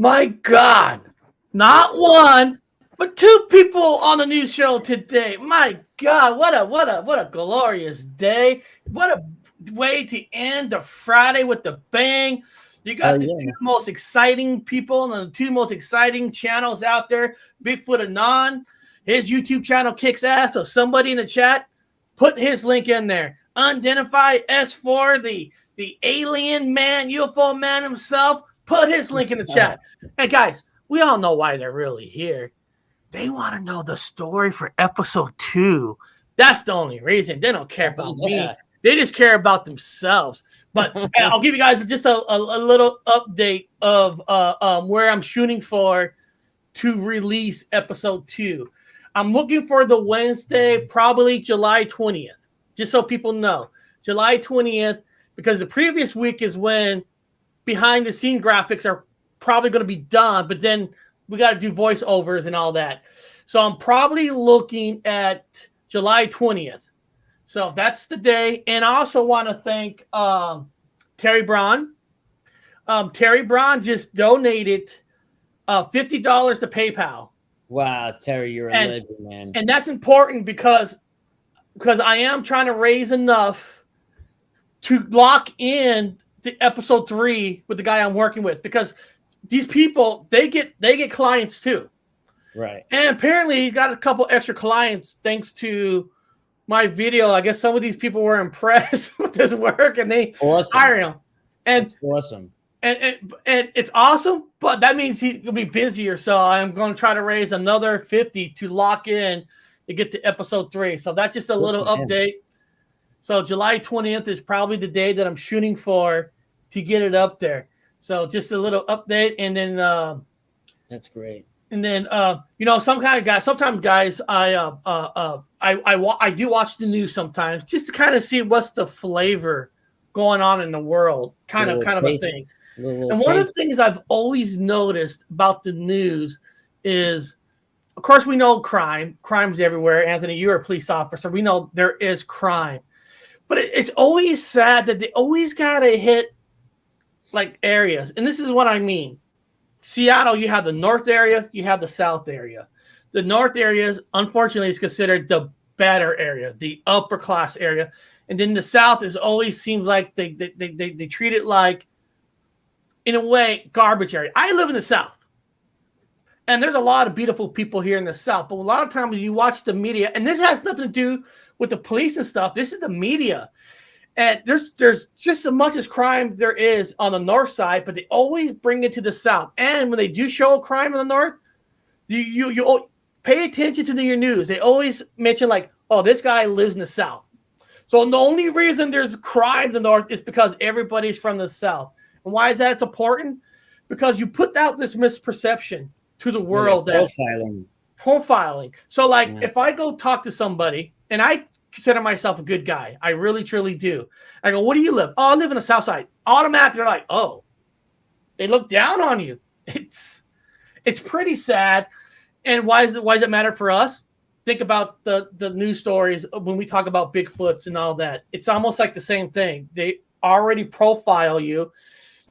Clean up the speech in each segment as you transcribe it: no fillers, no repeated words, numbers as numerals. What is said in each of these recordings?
my God. Not one, but two people on the news show today. My God, what a glorious day. What a way to end the Friday with the bang. You got the two most exciting people and the two most exciting channels out there. Bigfoot Anon, his YouTube channel kicks ass. So somebody in the chat, put his link in there. Unidentified S4, the alien man, UFO man himself, put his link in the chat. And guys, we all know why they're really here. They want to know the story for episode 2. That's the only reason. They don't care about me. They just care about themselves. But I'll give you guys just a little update of where I'm shooting for to release episode 2. I'm looking for the Wednesday, probably July 20th, just so people know. July 20th, because the previous week is when behind-the-scene graphics are probably going to be done, but then we got to do voiceovers and all that. So I'm probably looking at July 20th. So that's the day. And I also want to thank Terry Braun. Terry Braun just donated $50 to PayPal. Wow, Terry, you're a legend, man. And that's important because I am trying to raise enough to lock in the episode 3 with the guy I'm working with, because these people, they get clients too. Right. And apparently he got a couple extra clients thanks to my video. I guess some of these people were impressed with his work and they hired him. And that's awesome. And it's awesome, but that means he'll be busier. So I'm going to try to raise another 50 to lock in to get to episode 3. So that's just a little update. So July 20th is probably the day that I'm shooting for to get it up there. So just a little update, and then that's great. And then sometimes guys, I do watch the news sometimes just to kind of see what's the flavor going on in the world, kind of a thing. And one of the things I've always noticed about the news is, of course, we know crime's everywhere. Anthony, you're a police officer. We know there is crime, but it's always sad that they always gotta hit like areas. And this is what I mean. Seattle, you have the north area, you have the south area. The north area, unfortunately, is considered the better area, the upper class area. And then the south always seems like they treat it like, in a way, garbage area. I live in the south. And there's a lot of beautiful people here in the south. But a lot of times you watch the media, and this has nothing to do with the police and stuff. This is the media. And there's just as much as crime there is on the north side, but they always bring it to the south. And when they do show crime in the north, you pay attention to your news. They always mention like, oh, this guy lives in the south. So the only reason there's crime in the north is because everybody's from the south. And why is that it's important? Because you put out this misperception to the world that profiling. So like if I go talk to somebody, and I consider myself a good guy. I really, truly do. I go, where do you live? Oh, I live in the south side. Automatically, they're like, oh, they look down on you. It's pretty sad. And why does it matter for us? Think about the news stories when we talk about Bigfoots and all that. It's almost like the same thing. They already profile you.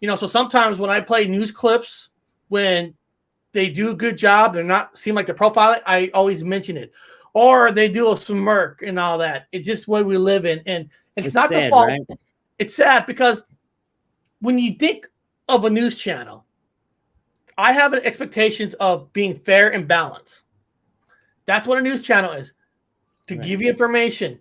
So sometimes when I play news clips, when they do a good job, they're not seem like they're profiling, I always mention it. Or they do a smirk and all that. It's just what we live in. And it's not sad, the fault. Right? It's sad because when you think of a news channel, I have expectations of being fair and balanced. That's what a news channel is, to give you information.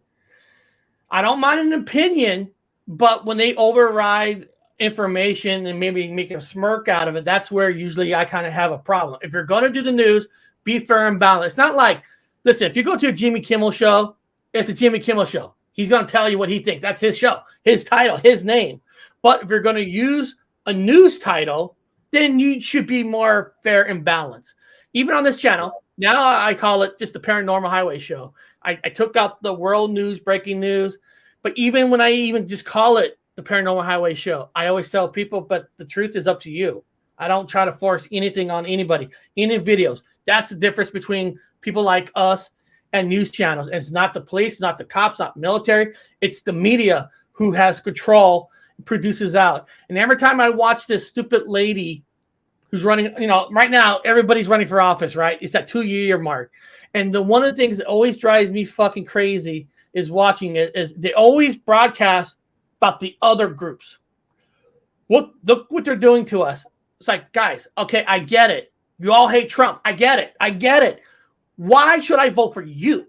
I don't mind an opinion, but when they override information and maybe make a smirk out of it, that's where usually I kind of have a problem. If you're going to do the news, be fair and balanced. It's not like, listen, if you go to a Jimmy Kimmel show, it's a Jimmy Kimmel show. He's going to tell you what he thinks. That's his show, his title, his name. But if you're going to use a news title, then you should be more fair and balanced. Even on this channel, now I call it just the Paranormal Highway Show. I took out the world news, breaking news. But even when I even just call it the Paranormal Highway Show, I always tell people, but the truth is up to you. I don't try to force anything on anybody. Any videos. That's the difference between people like us and news channels. And it's not the police, not the cops, not military. It's the media who has control, produces out. And every time I watch this stupid lady who's running, right now, everybody's running for office, right? It's that 2-year mark. And one of the things that always drives me fucking crazy is watching it is they always broadcast about the other groups. Look what they're doing to us. It's like, guys, okay, I get it. You all hate Trump. I get it. Why should I vote for you?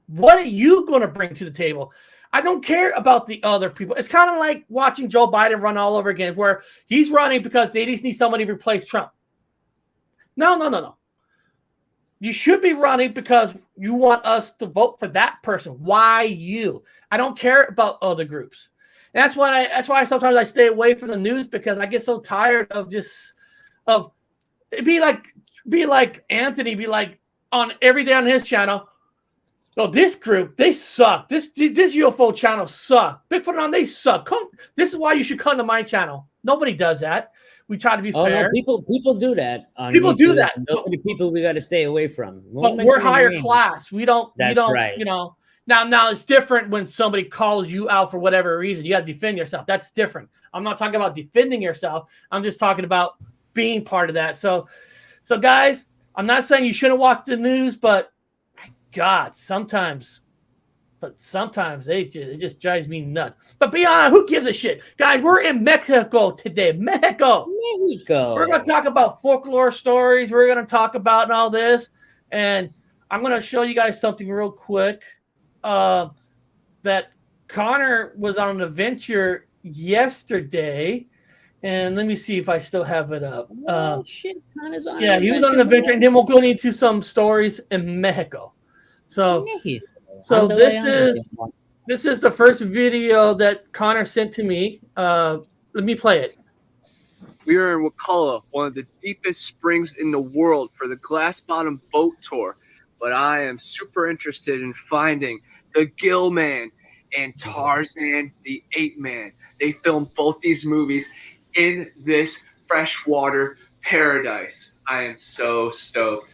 What are you going to bring to the table? I don't care about the other people. It's kind of like watching Joe Biden run all over again, where he's running because they just need somebody to replace Trump. No. You should be running because you want us to vote for that person. Why you? I don't care about other groups. And that's why sometimes I stay away from the news, because I get so tired of be like Anthony, be like on every day on his channel. No, this group, they suck. This UFO channel suck. Bigfoot on, they suck. This is why you should come to my channel. Nobody does that. We try to be fair. No, people do that. People do that. Those are the people we got to stay away from. But we're higher class. We don't. That's right. Now it's different when somebody calls you out for whatever reason. You got to defend yourself. That's different. I'm not talking about defending yourself. I'm just talking about being part of that. So guys, I'm not saying you shouldn't watch the news, but God, sometimes it just drives me nuts. But beyond, who gives a shit? Guys, we're in Mexico today. Mexico. We're going to talk about folklore stories. We're going to talk about all this. And I'm going to show you guys something real quick. That Connor was on an adventure yesterday. And let me see if I still have it up. Connor's on he was on an adventure. And then we'll go into some stories in Mexico. So this is the first video that Connor sent to me. Let me play it. We are in Wakala, one of the deepest springs in the world, for the Glass Bottom boat tour. But I am super interested in finding the Gill Man and Tarzan the Ape Man. They filmed both these movies in this freshwater paradise. I am so stoked.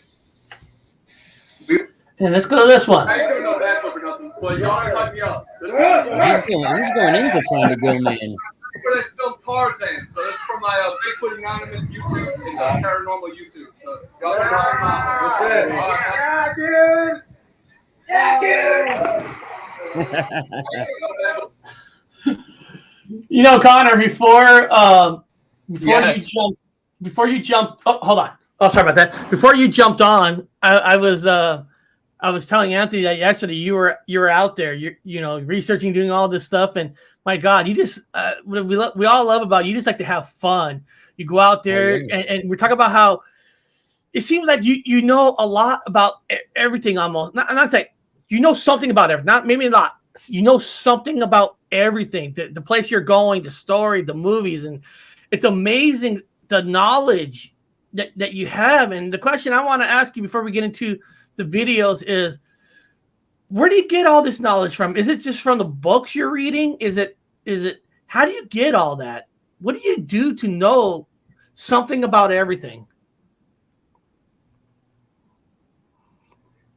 And let's go to this one. I ain't doing no backflip or nothing, but y'all gotta hype me up. He's going in to find a Gill Man. That's where they filmed Tarzan. So this is from my Bigfoot Anonymous YouTube and Paranormal YouTube. So y'all should rock them out. Yeah, dude. Connor, before you jumped. Oh, hold on. Oh, sorry about that. Before you jumped on, I was telling Anthony that yesterday you were out there, researching, doing all this stuff, and my God, you just we all love about you. Just like to have fun. You go out there, and we're talking about how it seems like you know a lot about everything almost. I'm not saying you know something about everything. Not maybe not. You know something about everything. The place you're going, the story, the movies, and it's amazing the knowledge that you have. And the question I want to ask you before we get into the videos is, where do you get all this knowledge from? Is it just from the books you're reading? Is it how do you get all that? What do you do to know something about everything?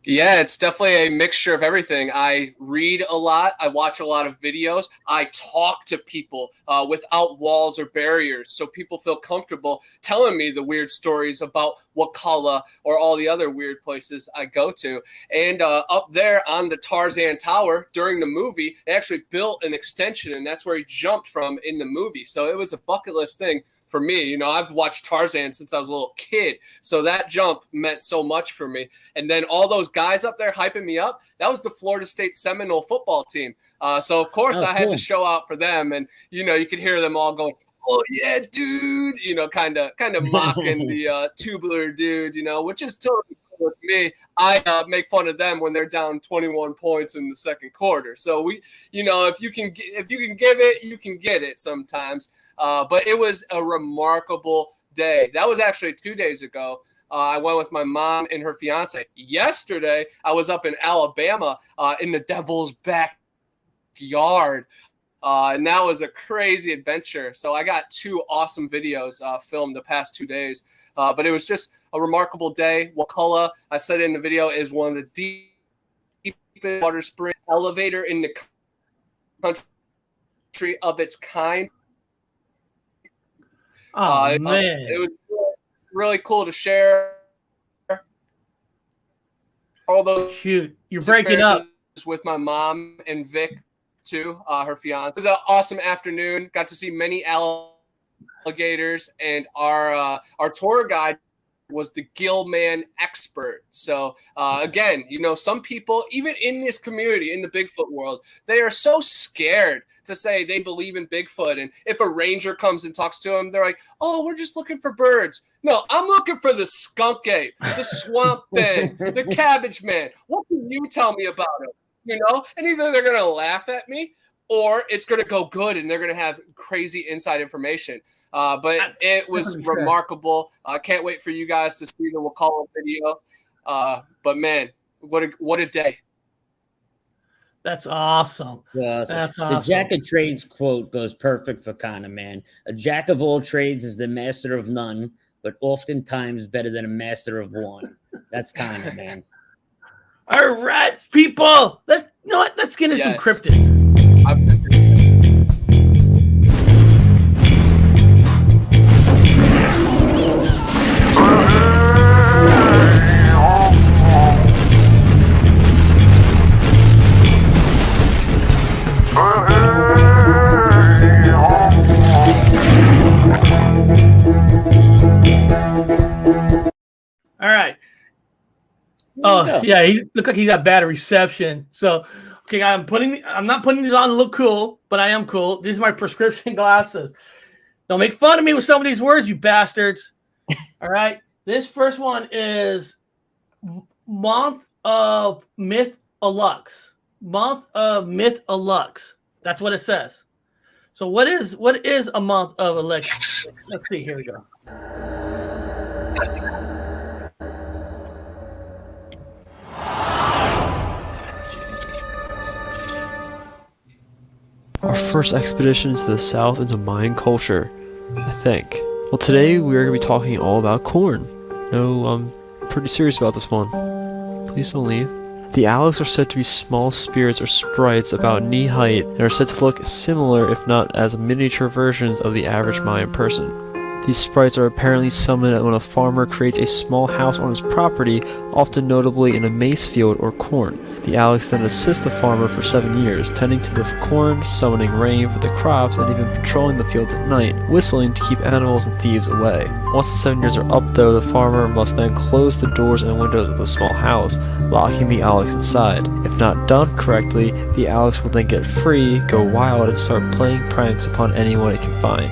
Yeah, it's definitely a mixture of everything. I read a lot. I watch a lot of videos. I talk to people without walls or barriers, so people feel comfortable telling me the weird stories about Wakala or all the other weird places I go to. And up there on the Tarzan Tower during the movie, they actually built an extension, and that's where he jumped from in the movie. So it was a bucket list thing for me. I've watched Tarzan since I was a little kid, so that jump meant so much for me. And then all those guys up there hyping me up, that was the Florida State Seminole football team. So of course I had to show out for them, and you could hear them all going, "Oh yeah, dude," kind of mocking the tubular dude, which is totally cool with me. I make fun of them when they're down 21 points in the second quarter. So we, if you can give it, you can get it sometimes. But it was a remarkable day. That was actually 2 days ago. I went with my mom and her fiance. Yesterday, I was up in Alabama in the devil's backyard. And that was a crazy adventure. So I got 2 awesome videos filmed the past 2 days. But it was just a remarkable day. Wakala, I said in the video, is one of the deepest water spring elevator in the country of its kind. Oh, man. It was really cool to share all those. Shoot, you're breaking up with my mom and Vic too, her fiance. It was an awesome afternoon. Got to see many alligators, and our tour guide was the Gillman expert. So again, some people, even in this community, in the Bigfoot world, they are so scared to say they believe in Bigfoot. And if a ranger comes and talks to them, they're like, "Oh, we're just looking for birds." No, I'm looking for the skunk ape, the swamp thing, the cabbage man. What can you tell me about it? And either they're going to laugh at me or it's going to go good and they're going to have crazy inside information. But it was remarkable. I can't wait for you guys to see the Wakala video. But man, what a day. That's awesome. That's awesome. The Jack of Trades quote goes perfect for Connor, man. A jack of all trades is the master of none, but oftentimes better than a master of one. That's Connor, man. All right, people. Let's get into some cryptids. All right. Oh, yeah, he look like he's got bad reception. So, okay, I'm not putting these on to look cool, but I am cool. These are my prescription glasses. Don't make fun of me with some of these words, you bastards. All right. This first one is Month of Myth Alux. Month of Myth Alux. That's what it says. So what is a month of Alux? Let's see. Here we go. Our first expedition to the south into Mayan culture, I think. Well, today we are going to be talking all about corn. No, I'm pretty serious about this one. Please don't leave. The Alux are said to be small spirits or sprites about knee height and are said to look similar, if not as miniature versions of the average Mayan person. These sprites are apparently summoned when a farmer creates a small house on his property, often notably in a maize field or corn. The Alux then assist the farmer for 7 years, tending to the corn, summoning rain for the crops, and even patrolling the fields at night, whistling to keep animals and thieves away. Once the 7 years are up though, the farmer must then close the doors and windows of the small house, locking the Alux inside. If not done correctly, the Alux will then get free, go wild, and start playing pranks upon anyone it can find.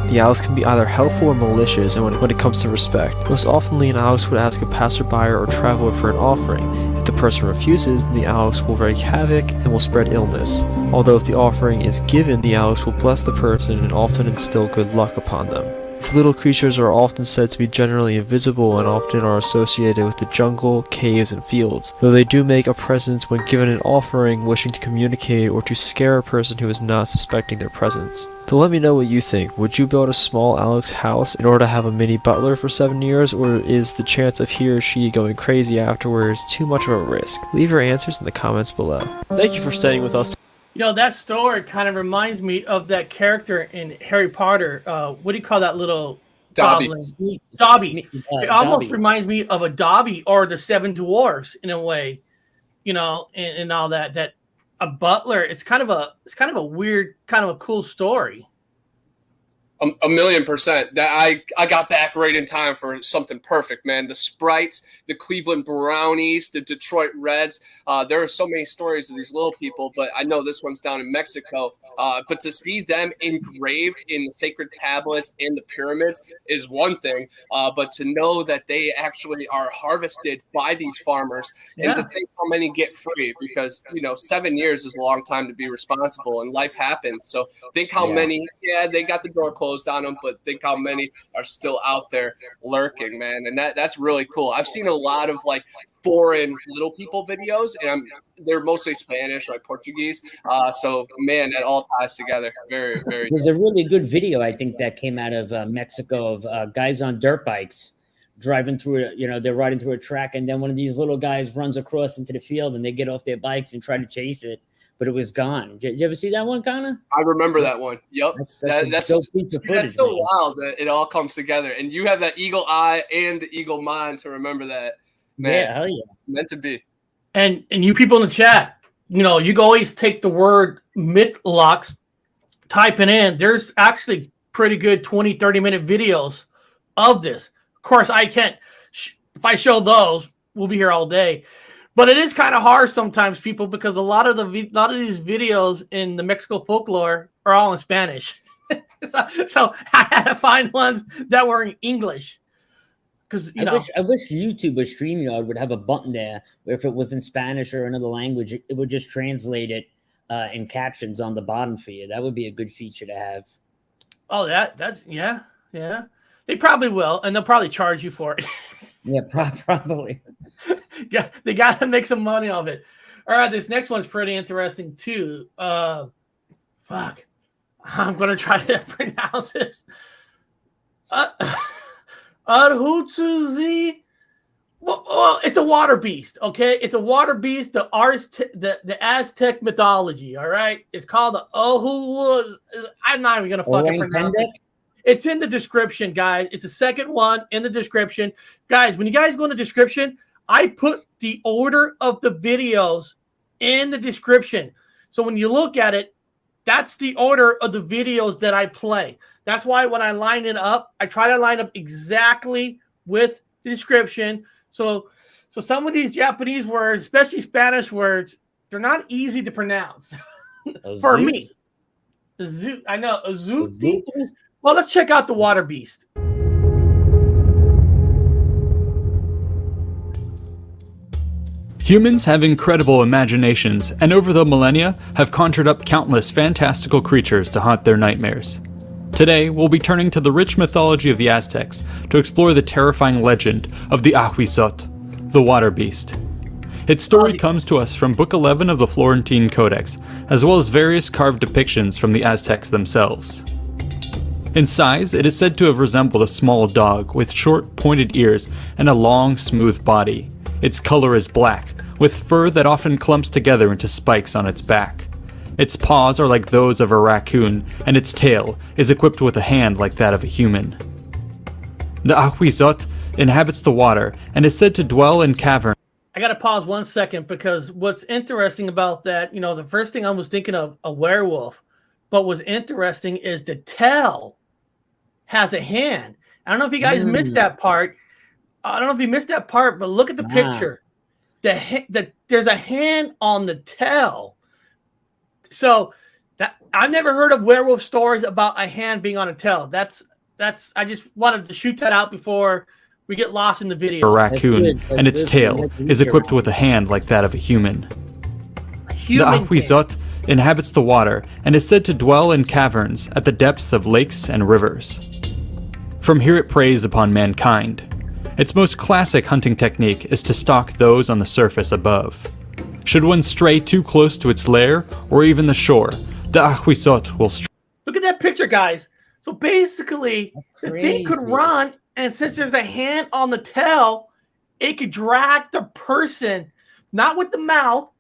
The Alux can be either helpful or malicious when it comes to respect. Most oftenly, an Alux would ask a passerby or traveler for an offering. If the person refuses, then the Alux will wreak havoc and will spread illness. Although if the offering is given, the Alux will bless the person and often instill good luck upon them. These little creatures are often said to be generally invisible and often are associated with the jungle, caves, and fields, though they do make a presence when given an offering wishing to communicate or to scare a person who is not suspecting their presence. So let me know what you think. Would you build a small Alux house in order to have a mini butler for 7 years, or is the chance of he or she going crazy afterwards too much of a risk? Leave your answers in the comments below. Thank you for staying with us. That story kind of reminds me of that character in Harry Potter. What do you call that little Dobby? Goblin? Dobby. It almost reminds me of a Dobby or the Seven Dwarfs in a way, and all that. That a butler. It's kind of a weird, kind of a cool story. 1,000,000%. That I got back right in time for something perfect, man. The Sprites, the Cleveland Brownies, the Detroit Reds. There are so many stories of these little people, but I know this one's down in Mexico. But to see them engraved in the sacred tablets and the pyramids is one thing. But to know that they actually are harvested by these farmers, and to think how many get free, because 7 years is a long time to be responsible, and life happens. So think how many. Yeah, they got the door closed on them, but think how many are still out there lurking, man. And that's really cool. I've seen a lot of foreign little people videos, and they're mostly Spanish, like Portuguese. So man, it all ties together. Very, very. There's a really good video I think that came out of Mexico of guys on dirt bikes driving through they're riding through a track, and then one of these little guys runs across into the field, and they get off their bikes and try to chase it. but it was gone. Did you ever see that one, Connor? I remember that one. Yep. That's so wild that it all comes together. And you have that eagle eye and the eagle mind to remember that. Man, yeah, hell yeah. Meant to be. And you people in the chat, you know, you can always take the word mythology, type it in. There's actually pretty good 20, 30-minute videos of this. Of course, I can't. If I show those, we'll be here all day. But it is kind of hard sometimes, people, because a lot of these videos in the Mexico folklore are all in Spanish. so I had to find ones that were in English. Because I wish YouTube or StreamYard would have a button there where if it was in Spanish or another language, it would just translate it in captions on the bottom for you. That would be a good feature to have. Oh, that's yeah. They probably will, and they'll probably charge you for it. Yeah, probably. Yeah, they got to make some money off it. All right, this next one's pretty interesting too. Fuck, I'm gonna try to pronounce this. Ahuizotl. Well, it's a water beast. Okay, it's a water beast. The Aztec mythology. All right, it's called the Ahuizotl. I'm not even gonna fucking pronounce it. It's in the description, guys. It's the second one in the description, guys. When you guys go in the description, I put the order of the videos in the description. So when you look at it, that's the order of the videos that I play. That's why when I line it up, I try to line up exactly with the description. So some of these Japanese words, especially Spanish words, they're not easy to pronounce for me. I know. Ahuizotl. Well, let's check out the water beast. Humans have incredible imaginations, and over the millennia have conjured up countless fantastical creatures to haunt their nightmares. Today, we'll be turning to the rich mythology of the Aztecs to explore the terrifying legend of the Ahuizotl, the water beast. Its story comes to us from Book 11 of the Florentine Codex, as well as various carved depictions from the Aztecs themselves. In size, it is said to have resembled a small dog with short, pointed ears and a long, smooth body. Its color is black, with fur that often clumps together into spikes on its back. Its paws are like those of a raccoon, and its tail is equipped with a hand like that of a human. The Ahuizotl inhabits the water and is said to dwell in caverns. I got to pause 1 second because what's interesting about that, the first thing I was thinking of a werewolf, but what's interesting is the tail has a hand. I don't know if you guys missed that part. I don't know if you missed that part, but look at the picture. There's a hand on the tail. So that I've never heard of werewolf stories about a hand being on a tail. That's I just wanted to shoot that out before we get lost in the video. A raccoon, and its tail is equipped with a hand like that of a human. The Ahuizotl inhabits the water and is said to dwell in caverns at the depths of lakes and rivers. From here it preys upon mankind. Its most classic hunting technique is to stalk those on the surface above. Should one stray too close to its lair or even the shore, the Ahuizotl will strike. Look at that picture, guys. So basically, the thing could run, and since there's a hand on the tail, it could drag the person, not with the mouth,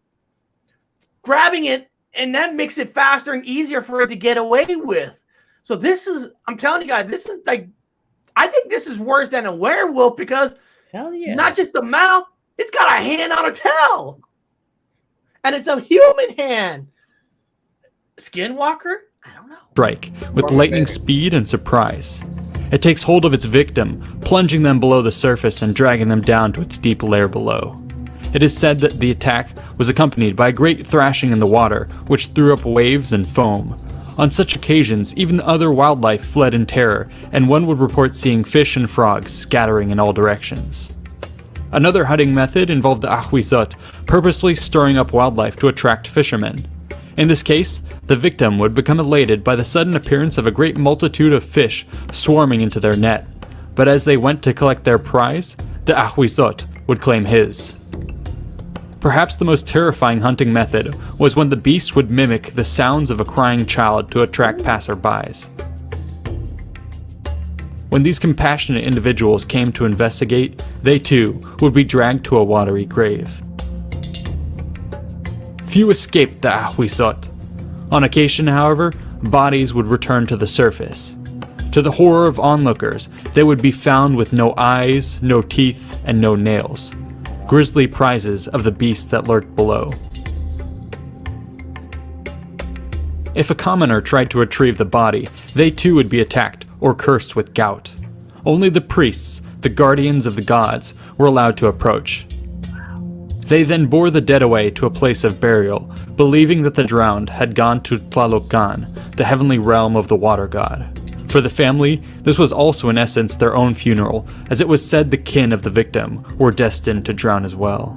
grabbing it, and that makes it faster and easier for it to get away with. So this is, I'm telling you guys, this is like, I think this is worse than a werewolf because not just the mouth, it's got a hand on a tail. And it's a human hand. Skinwalker? I don't know. Strike with lightning speed and surprise. It takes hold of its victim, plunging them below the surface and dragging them down to its deep lair below. It is said that the attack was accompanied by a great thrashing in the water, which threw up waves and foam. On such occasions, even other wildlife fled in terror, and one would report seeing fish and frogs scattering in all directions. Another hunting method involved the Ahuizotl purposely stirring up wildlife to attract fishermen. In this case, the victim would become elated by the sudden appearance of a great multitude of fish swarming into their net, but as they went to collect their prize, the Ahuizotl would claim his. Perhaps the most terrifying hunting method was when the beast would mimic the sounds of a crying child to attract passerbys. When these compassionate individuals came to investigate, they too would be dragged to a watery grave. Few escaped the Ahuizotl. On occasion, however, bodies would return to the surface. To the horror of onlookers, they would be found with no eyes, no teeth, and no nails. Grisly prizes of the beast that lurked below. If a commoner tried to retrieve the body, they too would be attacked or cursed with gout. Only the priests, the guardians of the gods, were allowed to approach. They then bore the dead away to a place of burial, believing that the drowned had gone to Tlalocan, the heavenly realm of the water god. For the family, this was also in essence their own funeral, as it was said the kin of the victim were destined to drown as well.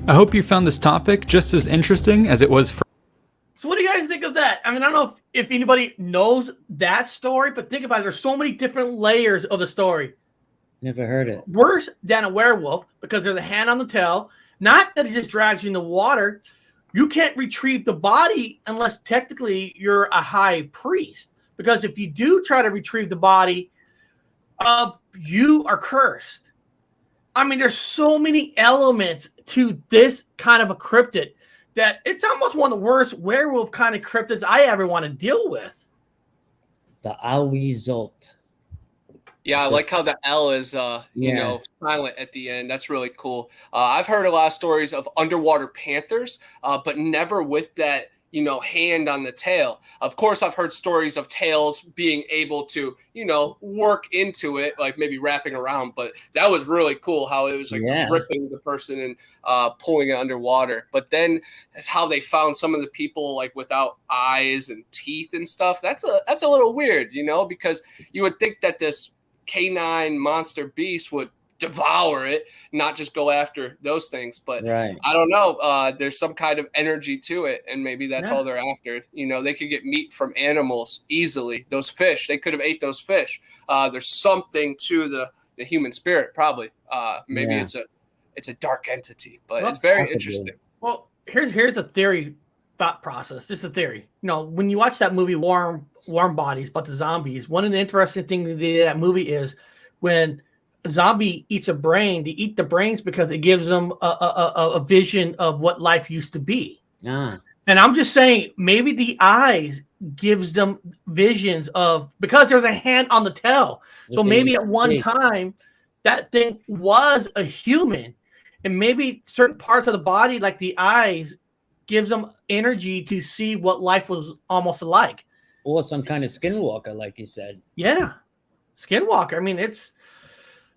I hope you found this topic just as interesting as it was for. So what do you guys think of that? I mean, I don't know if anybody knows that story, but think about it. There's so many different layers of the story. Never heard it. Worse than a werewolf, because there's a hand on the tail. Not that it just drags you in the water. You can't retrieve the body unless technically you're a high priest. Because if you do try to retrieve the body, you are cursed. I mean, there's so many elements to this kind of a cryptid that it's almost one of the worst werewolf kind of cryptids I ever want to deal with. The Ahuizotl. Yeah, I like how the L is, you know, silent at the end. That's really cool. I've heard a lot of stories of underwater panthers, but never with that, you know, hand on the tail. Of course, I've heard stories of tails being able to, you know, work into it, like maybe wrapping around. But that was really cool how it was like gripping the person and pulling it underwater. But then that's how they found some of the people like without eyes and teeth and stuff. That's a little weird, you know, because you would think that this canine monster beast would devour it, not just go after those things. But I don't know. There's some kind of energy to it, and maybe that's all they're after. You know, they could get meat from animals easily. Those fish, they could have ate those fish. There's something to the human spirit, probably. Maybe it's a dark entity, but it's very interesting. Well, here's a theory thought process. This is a theory. You know, when you watch that movie Warm Bodies about the zombies, one of the interesting things they did in that movie is when a zombie eats a brain, they eat the brains because it gives them a vision of what life used to be. And I'm just saying, maybe the eyes gives them visions of, because there's a hand on the tail. So maybe at one time that thing was a human, and maybe certain parts of the body, like the eyes, gives them energy to see what life was almost like. Or some kind of skinwalker, like you said. Yeah. Skinwalker. I mean, it's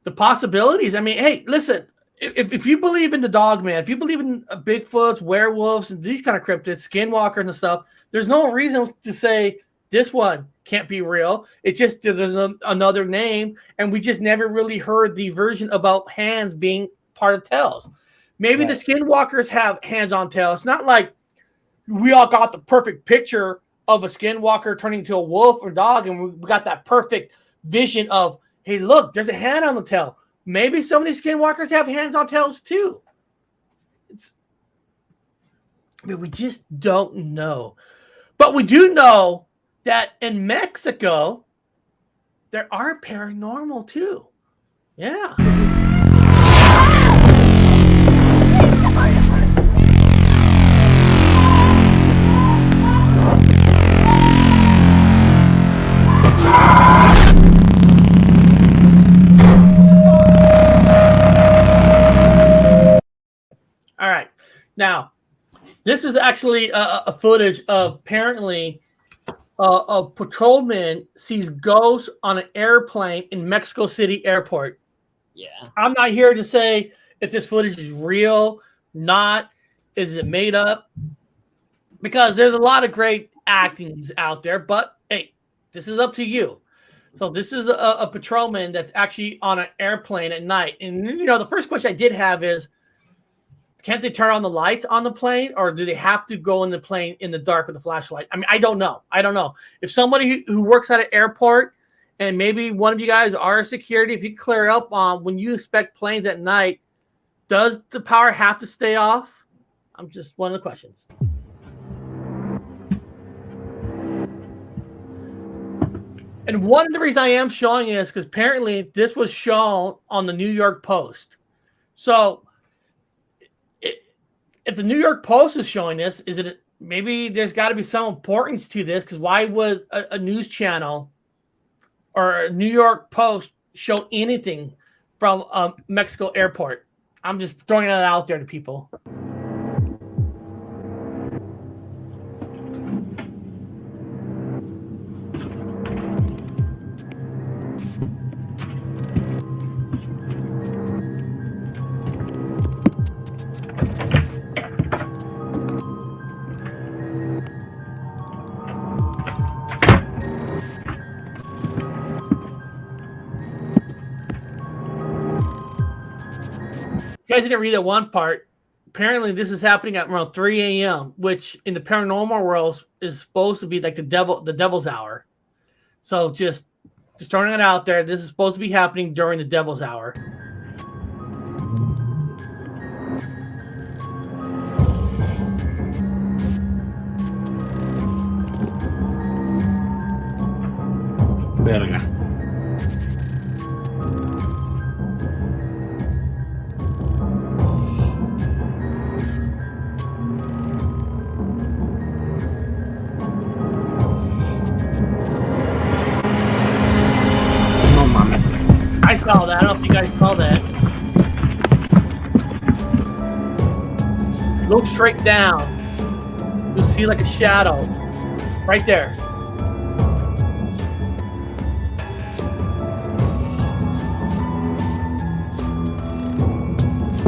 the possibilities. I mean, hey, listen, if you believe in the dogman, if you believe in Bigfoots, werewolves, and these kind of cryptids, skinwalkers and stuff, there's no reason to say this one can't be real. It's just there's another name, and we just never really heard the version about hands being part of tails. Maybe the skinwalkers have hands on tail. It's not like we all got the perfect picture of a skinwalker turning into a wolf or dog, and we got that perfect vision of, hey, look, there's a hand on the tail. Maybe some of these skinwalkers have hands on tails too. We just don't know. But we do know that in Mexico, there are paranormal too. Yeah. All right. Now, this is actually a footage of apparently a patrolman sees ghosts on an airplane in Mexico City airport. Yeah. I'm not here to say if this footage is real, not, is it made up? Because there's a lot of great actings out there, but hey, this is up to you. So this is a patrolman that's actually on an airplane at night. And, you know, the first question I did have is, can't they turn on the lights on the plane, or do they have to go in the plane in the dark with a flashlight? I mean, I don't know. If somebody who works at an airport, and maybe one of you guys are security, if you clear up on when you inspect planes at night, does the power have to stay off? I'm just one of the questions. And one of the reasons I am showing it is because apparently this was shown on the New York Post. So if the New York Post is showing this, is it maybe there's got to be some importance to this? Because why would a news channel or a New York Post show anything from Mexico airport? I'm just throwing that out there to people. You guys didn't read that one part. Apparently, this is happening at around 3 a.m., which in the paranormal world is supposed to be like the devil's hour. So just throwing it out there. This is supposed to be happening during the devil's hour. Verga. I saw that. I don't know if you guys saw that. Look straight down. You'll see like a shadow right there.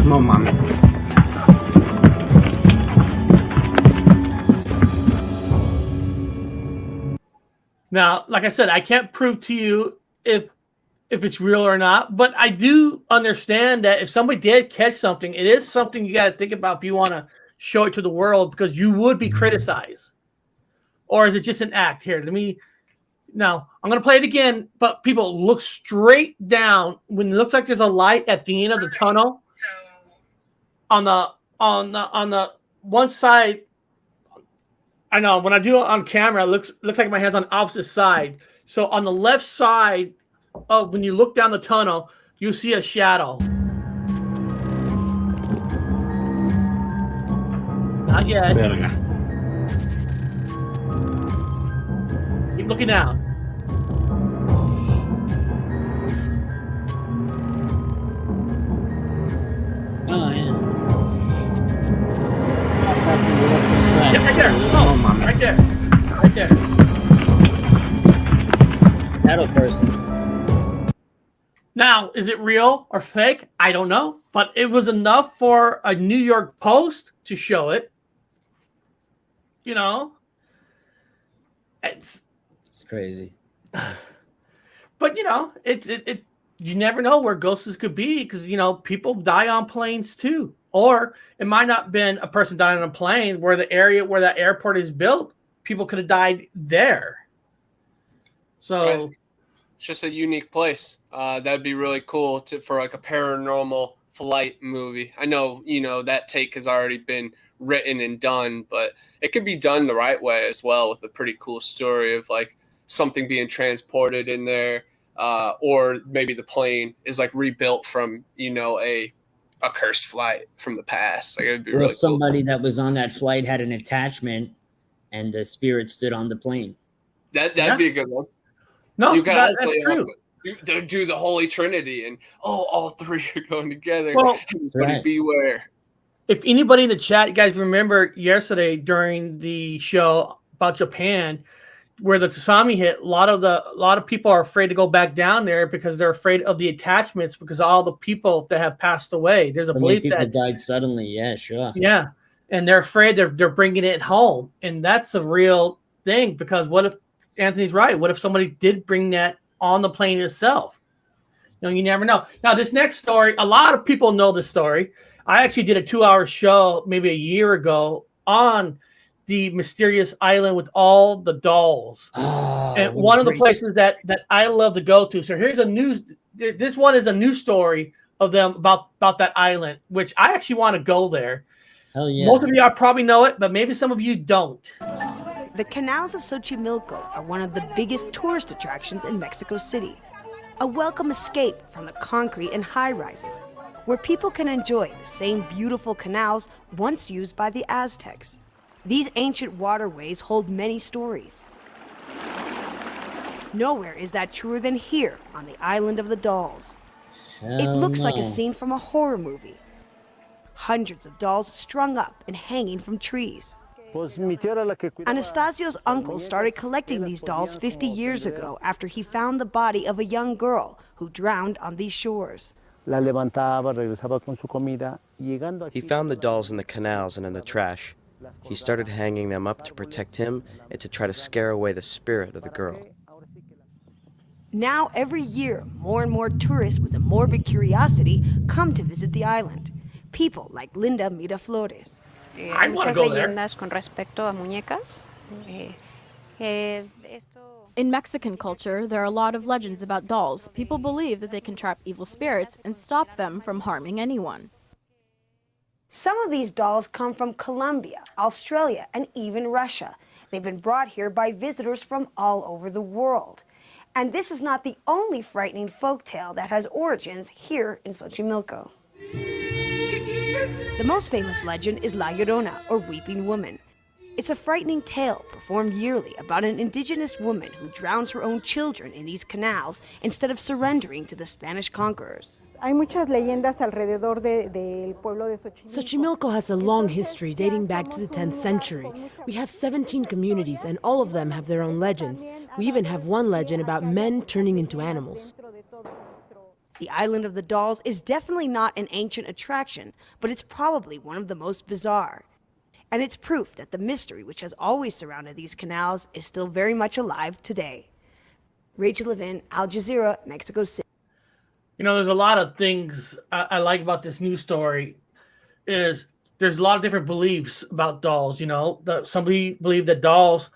No mames. Now, like I said, I can't prove to you if it's real or not, but I do understand that if somebody did catch something, it is something you got to think about if you want to show it to the world, because you would be criticized. Or is it just an act? Here, now I'm going to play it again, but people, look straight down when it looks like there's a light at the end of the tunnel. On the one side, I know when I do it on camera, it looks like my hand's on the opposite side. So on the left side, when you look down the tunnel, you see a shadow. Not yet. Verga. Keep looking down. Oh, yeah. Yeah, right there. Oh, right there. Right there. Shadow person. Now, is it real or fake? I don't know. But it was enough for a New York Post to show it. You know? It's crazy. But, you know, you never know where ghosts could be because, you know, people die on planes too. Or it might not have been a person dying on a plane where the area where that airport is built, people could have died there. So... Right. It's just a unique place. That'd be really cool for like a paranormal flight movie. I know, you know, that take has already been written and done, but it could be done the right way as well with a pretty cool story of like something being transported in there, or maybe the plane is like rebuilt from, you know, a cursed flight from the past. Like it'd be really somebody cool. that was on that flight had an attachment and the spirit stood on the plane. That'd be a good one. No, you got true. Do the Holy Trinity, and all three are going together. Well, right. Beware. If anybody in the chat, you guys remember yesterday during the show about Japan, where the tsunami hit, a lot of people are afraid to go back down there because they're afraid of the attachments because all the people that have passed away. There's a belief that died suddenly. Yeah, sure. Yeah, and they're afraid they're bringing it home, and that's a real thing because what if Anthony's right? What if somebody did bring that on the plane itself? You know, you never know. Now, this next story, a lot of people know this story. I actually did a 2-hour show maybe a year ago on the mysterious island with all the dolls. And one of the places that I love to go to. So here's this one is a new story of them about that island, which I actually want to go there. Hell yeah. Most of you probably know it, but maybe some of you don't. The canals of Xochimilco are one of the biggest tourist attractions in Mexico City. A welcome escape from the concrete and high-rises. where people can enjoy the same beautiful canals once used by the Aztecs. These ancient waterways hold many stories. Nowhere is that truer than here on the Island of the Dolls. It looks like a scene from a horror movie. Hundreds of dolls strung up and hanging from trees. Anastasio's uncle started collecting these dolls 50 years ago after he found the body of a young girl who drowned on these shores. He found the dolls in the canals and in the trash. He started hanging them up to protect him and to try to scare away the spirit of the girl. Now, every year, more and more tourists with a morbid curiosity come to visit the island. People like Linda Miraflores. I want to go there. In Mexican culture, there are a lot of legends about dolls. People believe that they can trap evil spirits and stop them from harming anyone. Some of these dolls come from Colombia, Australia, and even Russia. They've been brought here by visitors from all over the world. And this is not the only frightening folktale that has origins here in Xochimilco. The most famous legend is La Llorona, or Weeping Woman. It's a frightening tale performed yearly about an indigenous woman who drowns her own children in these canals instead of surrendering to the Spanish conquerors. Xochimilco has a long history dating back to the 10th century. We have 17 communities and all of them have their own legends. We even have one legend about men turning into animals. The Island of the Dolls is definitely not an ancient attraction, but it's probably one of the most bizarre. And it's proof that the mystery which has always surrounded these canals is still very much alive today. Rachel Levin, Al Jazeera, Mexico City. You know, there's a lot of things I like about this news story. Is there's a lot of different beliefs about dolls. You know, somebody believe that dolls,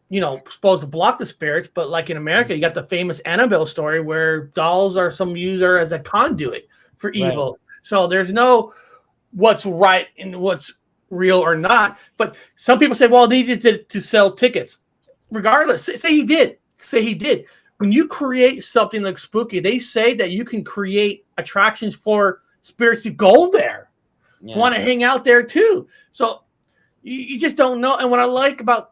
you know, supposed to block the spirits, but like in America, you got the famous Annabelle story where dolls are some user as a conduit for evil. Right. So there's no what's right and what's real or not. But some people say, well, they just did it to sell tickets. Regardless, say he did. When you create something like spooky, they say that you can create attractions for spirits to go there, want to hang out there too. So you just don't know. And what I like about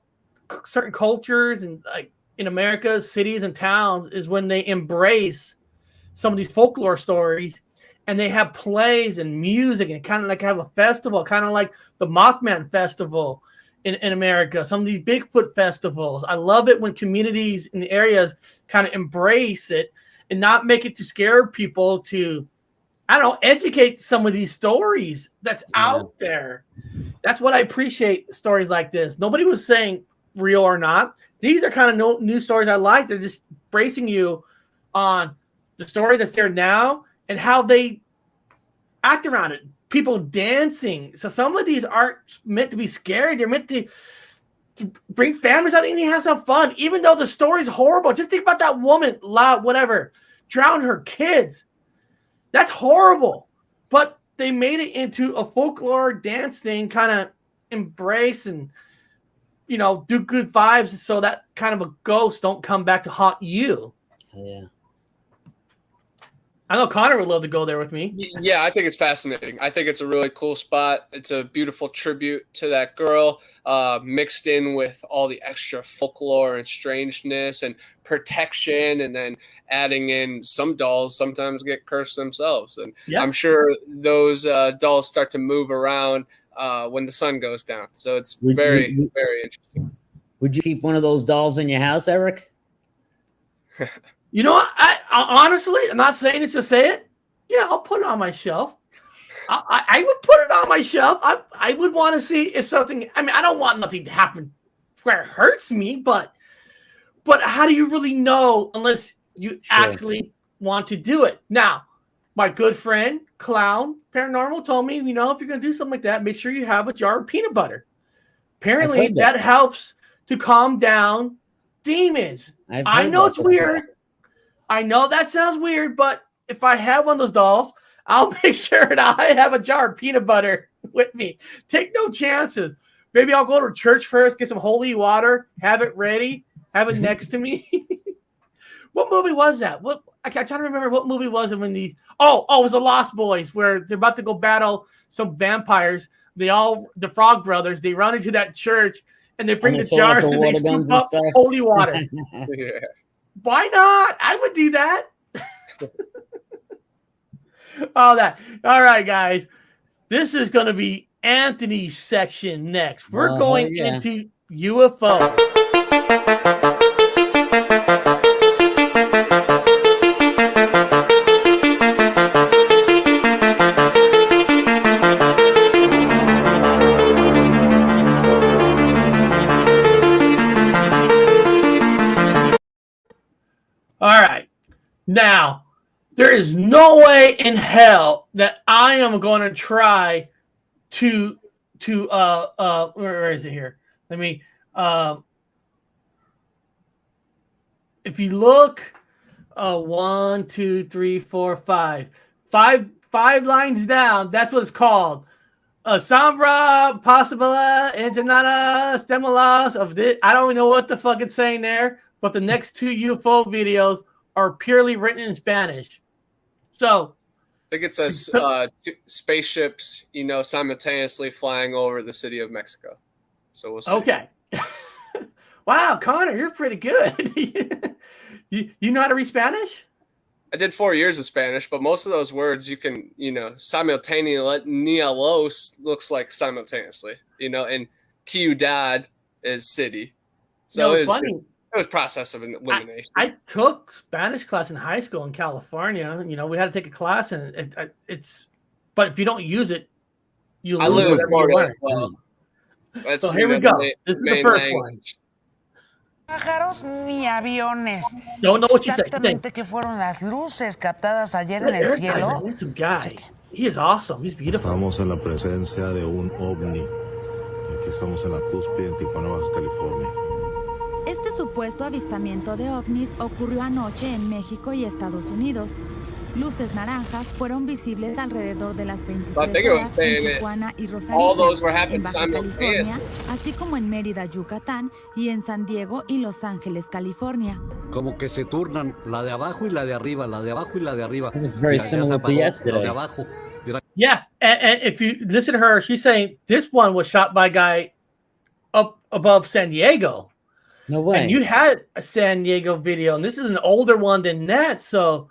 certain cultures and like in America, cities and towns is when they embrace some of these folklore stories and they have plays and music and kind of like have a festival, kind of like the Mothman Festival in America, some of these Bigfoot festivals. I love it when communities in the areas kind of embrace it and not make it to scare people to, I don't know, educate some of these stories that's out there. That's what I appreciate, stories like this. Nobody was saying real or not. These are kind of new stories I like. They're just bracing you on the story that's there now and how they act around it. People dancing. So some of these aren't meant to be scary. They're meant to bring families out and have some fun. Even though the story's horrible. Just think about that woman, drowned her kids. That's horrible. But they made it into a folklore dance thing, kind of embrace and, you know, do good vibes so that kind of a ghost don't come back to haunt you. Yeah. I know Connor would love to go there with me. Yeah, I think it's fascinating. I think it's a really cool spot. It's a beautiful tribute to that girl, mixed in with all the extra folklore and strangeness and protection, and then adding in some dolls sometimes get cursed themselves. And I'm sure those dolls start to move around when the sun goes down. So it's very interesting. Would you keep one of those dolls in your house, Eric? You know what? I honestly, I'm not saying it to say it. Yeah, I'll put it on my shelf. I would put it on my shelf. I would want to see if something. I mean, I don't want nothing to happen where it hurts me, but how do you really know unless you actually want to do it? Now, my good friend Clown Paranormal told me, you know, if you're gonna do something like that, make sure you have a jar of peanut butter. Apparently, that helps to calm down demons. I know it's weird. I know that sounds weird, but if I have one of those dolls, I'll make sure that I have a jar of peanut butter with me. Take no chances. Maybe I'll go to church first, get some holy water, have it ready, have it next to me. What movie was that? I'm trying to remember what movie was it when it was the Lost Boys, where they're about to go battle some vampires. The Frog Brothers, they run into that church and they bring the jars and they scoop up holy water. Yeah. Why not? I would do that. All right, guys. This is going to be Anthony's section next. We're going into UFO. All right. Now, there is no way in hell that I am going to try to where is it here? Let me if you look 1, 2, 3, 4, 5 lines down, that's what it's called. Asombra, posibles, internada, stimulas of this. I don't know what the fuck it's saying there, but the next 2 UFO videos are purely written in Spanish. So I think it says spaceships, simultaneously flying over the city of Mexico. So we'll see. Okay. Wow, Connor, you're pretty good. you know how to read Spanish? I did 4 years of Spanish, but most of those words you can, simultaneous looks like simultaneously, and ciudad is city. So it was process of elimination. I took Spanish class in high school in California. We had to take a class, and but if you don't use it, you lose. I live in Florida as well. So here we go. This is the first language. Pájaros ni aviones. Don't know what you say. Exactamente qué fueron las luces captadas ayer en el cielo. He's a guy. He is awesome. He's beautiful. Estamos en la presencia de un ovni. Aquí estamos en la cúspide en Tijuana, Baja California. Este supuesto avistamiento de ovnis ocurrió anoche en México y Estados Unidos. Luces naranjas fueron visibles alrededor de las 23 horas en Tijuana y Rosarito, en Baja California, así como en Mérida, Yucatán, y en San Diego y Los Ángeles, California. Como que se turnan la de abajo y la de arriba, la de abajo y la de arriba. This is very similar to yesterday. La de abajo. Yeah, and if you listen to her, she's saying this one was shot by a guy up above San Diego. No way. And you had a San Diego video, and this is an older one than that. So,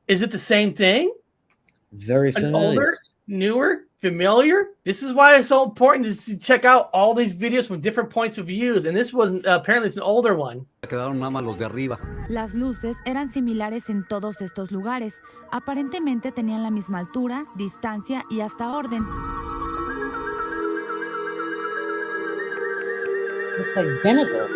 is it the same thing? Very familiar. An older, newer, familiar. This is why it's so important to check out all these videos from different points of views. And this was apparently it's an older one. Quedaron nada más los de arriba. Las luces eran similares en todos estos lugares. Aparentemente tenían la misma altura, distancia y hasta orden. Looks identical.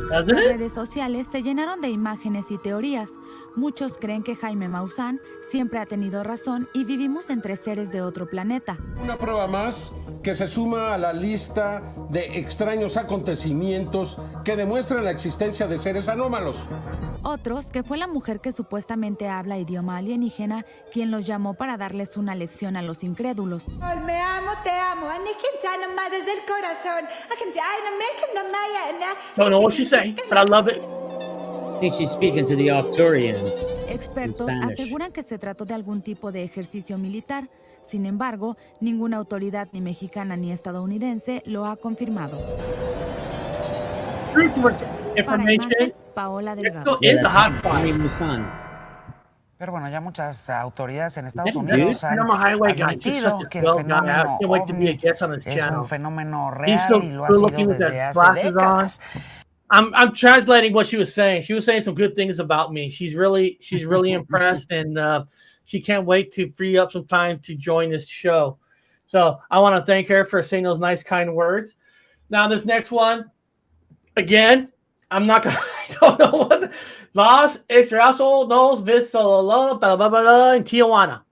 Las redes sociales se llenaron de imágenes y teorías. Muchos creen que Jaime Maussan siempre ha tenido razón y vivimos entre seres de otro planeta. Una prueba más que se suma a la lista de extraños acontecimientos que demuestran la existencia de seres anómalos. Otros que fue la mujer que supuestamente habla idioma alienígena quien los llamó para darles una lección a los incrédulos. Me amo, te amo. Desde el corazón. Don't know what she's saying, but I love it. I think she's speaking to the Arcturians. Expertos aseguran que se trató de algún tipo de ejercicio militar. Sin embargo, ninguna autoridad ni mexicana ni estadounidense lo ha confirmado. Para imagen, Paola Delgado. Pero bueno, ya muchas autoridades en Estados Unidos han admitido que el fenómeno ovni es un fenómeno real y lo ha sido desde hace décadas. I'm translating what she was saying. She was saying some good things about me. She's really impressed, and she can't wait to free up some time to join this show. So I want to thank her for saying those nice, kind words. Now this next one, again, I'm not gonna. I don't know what. Los Extraterrestres nos vistos en Tijuana.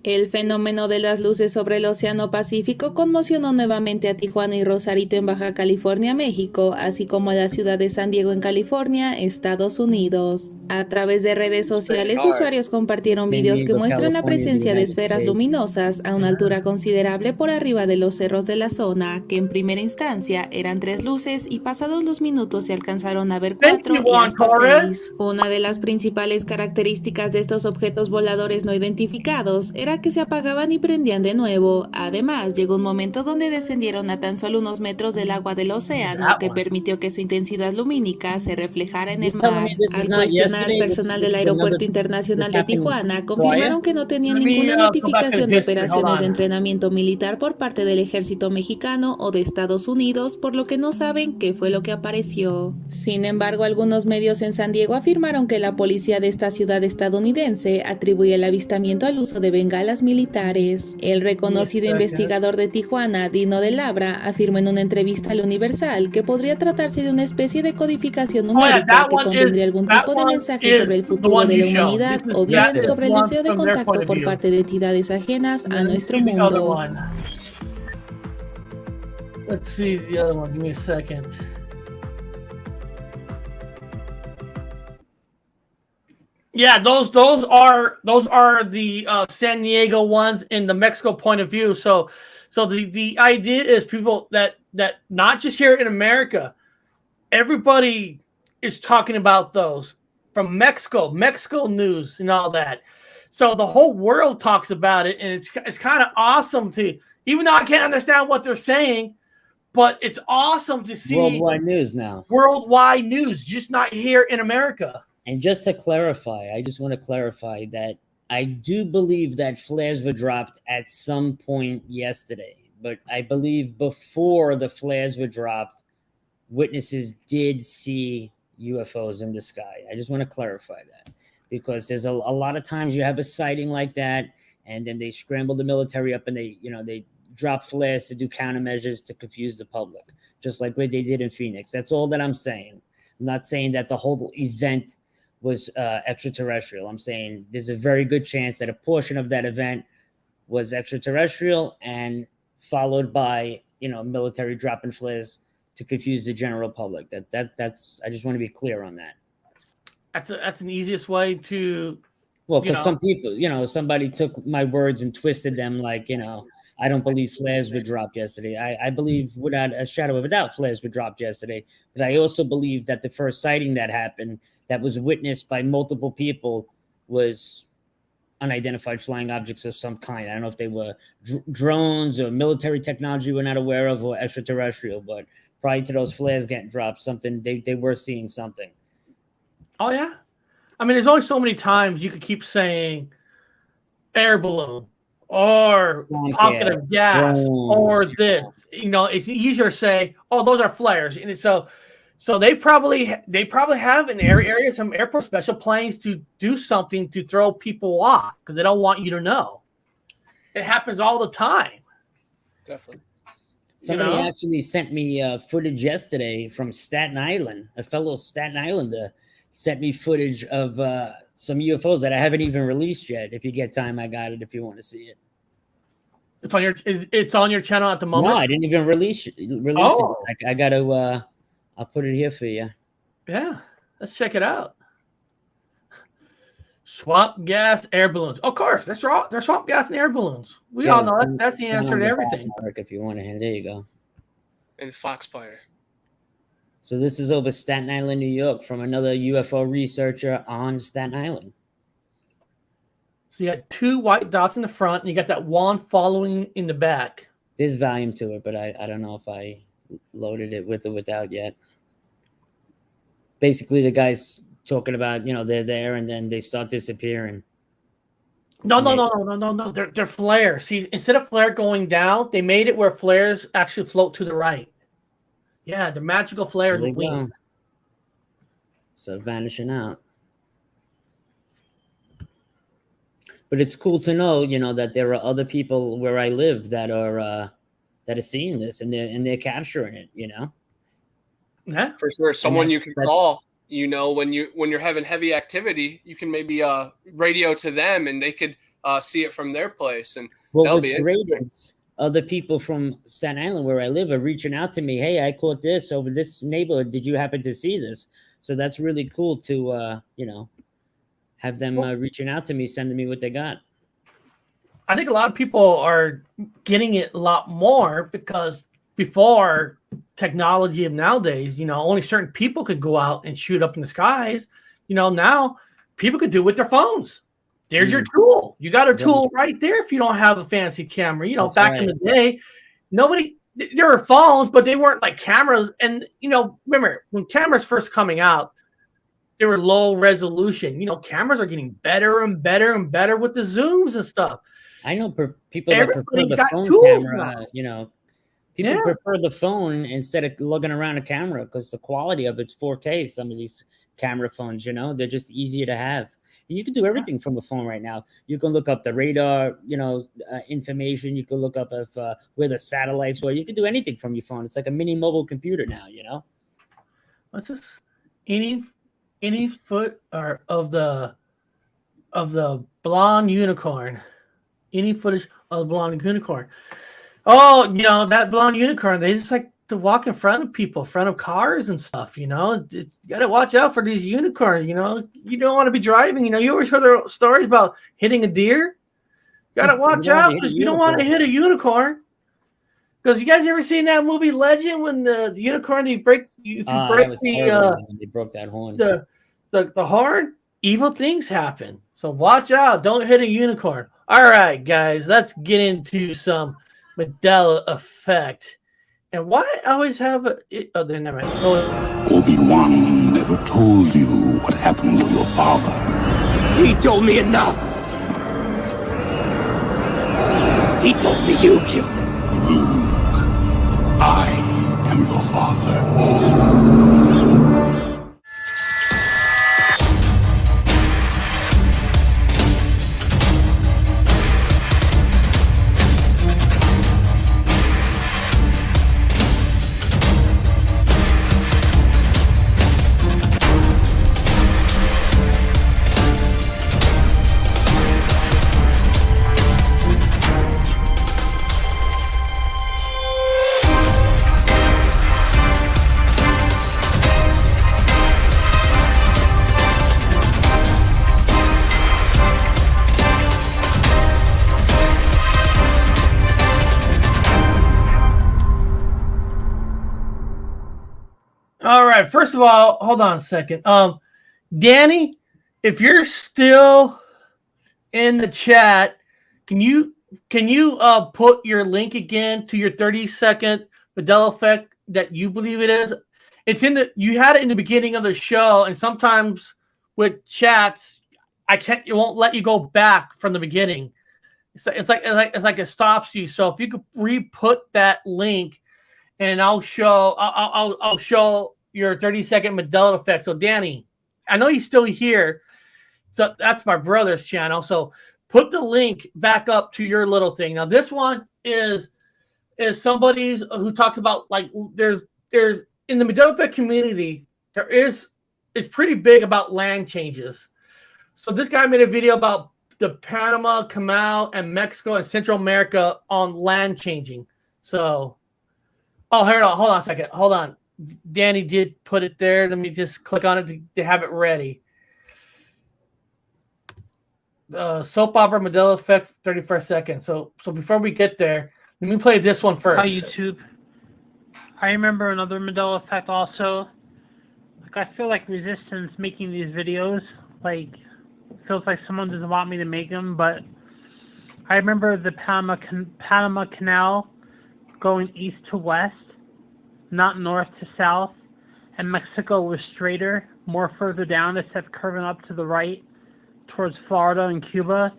El fenómeno de las luces sobre el Océano Pacífico conmocionó nuevamente a Tijuana y Rosarito en Baja California, México, así como a la ciudad de San Diego en California, Estados Unidos. A través de redes sociales, usuarios compartieron videos que muestran la presencia de esferas luminosas a una altura considerable por arriba de los cerros de la zona, que en primera instancia eran 3 luces y pasados los minutos se alcanzaron a ver 4 y hasta 6. Una de las principales características de estos objetos voladores no identificados era que se apagaban y prendían de nuevo. Además, llegó un momento donde descendieron a tan solo unos metros del agua del océano, que permitió que su intensidad lumínica se reflejara en el mar. Al cuestionar al personal del Aeropuerto Internacional de Tijuana, confirmaron que no tenían ninguna notificación de operaciones de entrenamiento militar por parte del ejército mexicano o de Estados Unidos, por lo que no saben qué fue lo que apareció. Sin embargo, algunos medios en San Diego afirmaron que la policía de esta ciudad estadounidense atribuye el avistamiento al uso de bengalas militares. El reconocido investigador de Tijuana, Dino de Labra, afirmó en una entrevista al Universal que podría tratarse de una especie de codificación numérica que contendría algún tipo de mensaje sobre el futuro de la humanidad o bien sobre el deseo de contacto por parte de entidades ajenas a nuestro mundo. Let's see the other one. Give me a second. Yeah, those are the San Diego ones in the Mexico point of view. So the idea is people that not just here in America, everybody is talking about those from Mexico news and all that. So the whole world talks about it, and it's kind of awesome to, even though I can't understand what they're saying, but it's awesome to see worldwide news now. Worldwide news, just not here in America. And just to clarify, I just want to clarify that I do believe that flares were dropped at some point yesterday, but I believe before the flares were dropped, witnesses did see UFOs in the sky. I just want to clarify that, because there's a lot of times you have a sighting like that, and then they scramble the military up and they drop flares to do countermeasures to confuse the public, just like what they did in Phoenix. That's all that I'm saying. I'm not saying that the whole event was extraterrestrial. I'm saying there's a very good chance that a portion of that event was extraterrestrial and followed by, military dropping flares to confuse the general public. That's I just want to be clear on that. That's an easiest way to, well, because some people, somebody took my words and twisted them like, I don't believe flares were dropped yesterday. I believe without a shadow of a doubt flares were dropped yesterday. But I also believe that the first sighting that happened, that was witnessed by multiple people, was unidentified flying objects of some kind. I don't know if they were drones or military technology we're not aware of, or extraterrestrial, but prior to those flares getting dropped, something they were seeing something. Oh, yeah. I mean, there's only so many times you could keep saying air balloon or pocket of gas or this. It's easier to say, oh, those are flares. And so they probably have in area some airport special planes to do something to throw people off because they don't want you to know. It happens all the time. Definitely. Somebody actually sent me footage yesterday from Staten Island. A fellow Staten Islander sent me footage of some UFOs that I haven't even released yet. If you get time, I got it if you want to see it. It's on your channel at the moment? No, I didn't even release it. I got to I'll put it here for you. Yeah, let's check it out. Swamp gas, air balloons. Of course, that's right. There's swamp gas and air balloons. We all know that's the answer to everything. If you want to, there you go. And Foxfire. So this is over Staten Island, New York, from another UFO researcher on Staten Island. So you got 2 white dots in the front, and you got that one following in the back. There's volume to it, but I don't know if I loaded it with or without yet. Basically, the guy's talking about, they're there and then they start disappearing. No. They're flares. See, instead of flare going down, they made it where flares actually float to the right. Yeah, the magical flares with wings. So vanishing out. But it's cool to know, that there are other people where I live that are seeing this and they're capturing it, Yeah, for sure. Someone you can call. When you're having heavy activity, you can maybe radio to them, and they could see it from their place. And well, that'll what's be great interesting. is other people from Staten Island, where I live, are reaching out to me. Hey, I caught this over this neighborhood. Did you happen to see this? So that's really cool to, have them reaching out to me, sending me what they got. I think a lot of people are getting it a lot more because before technology of nowadays, only certain people could go out and shoot up in the skies. Now people could do it with their phones. There's your tool. You got a tool right there if you don't have a fancy camera. Back in the day, there were phones, but they weren't like cameras. And, remember when cameras first coming out, they were low resolution. Cameras are getting better and better and better with the zooms and stuff. I know people that prefer the phone camera, people prefer the phone instead of lugging around a camera because the quality of it's 4K. Some of these camera phones, they're just easier to have. And you can do everything from a phone right now. You can look up the radar, information. You can look up where the satellites were. You can do anything from your phone. It's like a mini mobile computer now, What's this? Any foot or of the blonde unicorn? Any footage of the blonde unicorn? Oh, that blonde unicorn. They just like to walk in front of people, in front of cars and stuff. You got to watch out for these unicorns. You don't want to be driving. You always heard the stories about hitting a deer. You got to watch out because you don't want to hit a unicorn. Because you guys ever seen that movie Legend when the unicorn they broke that horn. The horn, evil things happen. So watch out. Don't hit a unicorn. All right, guys, let's get into some Mandela effect. And why I always have they never mind. Obi-Wan never told you what happened to your father. He told me enough. He told me you killed him. I am your father. All right. First of all, hold on a second. Danny, if you're still in the chat, can you put your link again to your 30-second Mandela effect that you believe it is? It's you had it in the beginning of the show, and sometimes with chats, it won't let you go back from the beginning. It's like it stops you. So if you could re-put that link, and I'll show your 30-second Mandela effect. So Danny, I know he's still here. So that's my brother's channel. So put the link back up to your little thing. Now this one is somebody's who talks about like there's in the Mandela effect community it's pretty big about land changes. So this guy made a video about the Panama Canal and Mexico and Central America on land changing. So hold on a second. Hold on. Danny did put it there. Let me just click on it to have it ready. Soap opera Mandela effect 31st second. So before we get there, let me play this one first. Hi YouTube. I remember another Mandela effect also. Like I feel like Resistance making these videos. Like feels like someone doesn't want me to make them, but I remember the Panama Canal going east to west, not north to south, and Mexico was straighter, more further down, except curving up to the right towards Florida and Cuba